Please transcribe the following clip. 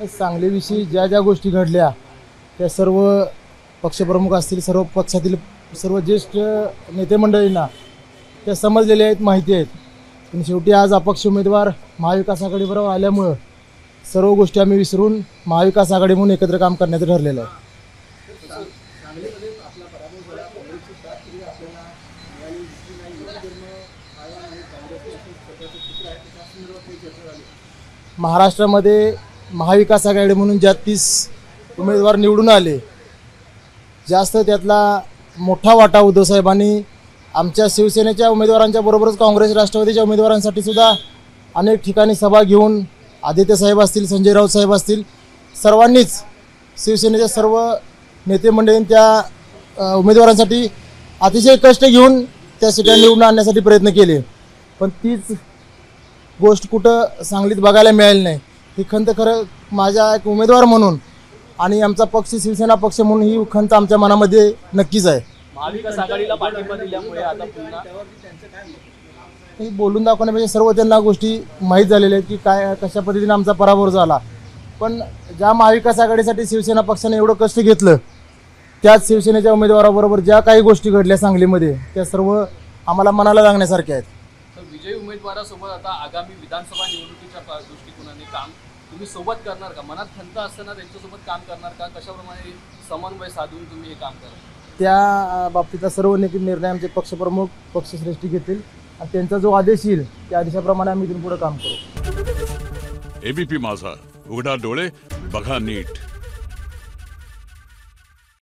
सांगलीविषयी ज्या ज्या गोष्टी घडल्या त्या सर्व पक्षप्रमुख असतील, सर्व पक्षातील सर्व ज्येष्ठ नेते मंडळींना त्या समजलेल्या आहेत, माहिती आहेत. पण शेवटी आज अपक्ष उमेदवार महाविकास आघाडीबरोबर आल्यामुळं सर्व गोष्टी आम्ही विसरून महाविकास आघाडी म्हणून एकत्र काम करण्याचं ठरलेलं आहे. महाराष्ट्रामध्ये महाविकास आघाडी म्हणून ज्या 30 उमेदवार निवडून आले, जास्त त्यातला मोठा वाटा उद्धवसाहेबांनी आमच्या शिवसेनेच्या उमेदवारांच्या बरोबरच काँग्रेस राष्ट्रवादीच्या उमेदवारांसाठी सुद्धा अनेक ठिकाणी सभा घेऊन आदित्य साहेब असतील, संजय राऊत साहेब असतील, सर्वांनीच शिवसेनेच्या सर्व नेते मंडळींनी त्या उमेदवारांसाठी अतिशय कष्ट घेऊन त्या सीटा निवडून आणण्यासाठी प्रयत्न केले. पण तीच गोष्ट कुठं सांगलीत बघायला मिळाली नाही. ही खंत खरं माझ्या एक उमेदवार म्हणून आणि आमचा पक्ष शिवसेना पक्ष म्हणून ही खंत आमच्या मनामध्ये नक्कीच आहे. महाविकास आघाडीला पाठिंबा दिल्यामुळे आता पुन्हा हे बोलून दाखवण्यापेक्षा सर्व त्यांना गोष्टी माहीत झालेल्या आहेत की काय कशा पद्धतीने आमचा पराभव झाला. पण ज्या महाविकास आघाडीसाठी शिवसेना पक्षाने एवढं कष्ट घेतलं, त्याच शिवसेनेच्या उमेदवाराबरोबर ज्या काही गोष्टी घडल्या सांगलीमध्ये त्या सर्व आम्हाला मनाला लागण्यासारख्या आहेत. तर विजयी उमेदवारासोबत आता आगामी विधानसभा निवडणुकीच्या दृष्टिकोनाने काम तुम्ही सोबत करणार का? मनात खंत असताना त्यांच्यासोबत काम करणार का? कशाप्रमाणे समन्वय साधून तुम्ही हे काम करणार? त्या बाबतीतला सर्व निर्णय आमचे पक्षप्रमुख पक्षश्रेष्ठी घेतील आणि त्यांचा जो आदेश येईल त्या आदेशाप्रमाणे आम्ही इथून पुढे काम करू. एबीपी माझा, उघडा डोळे बघा नीट.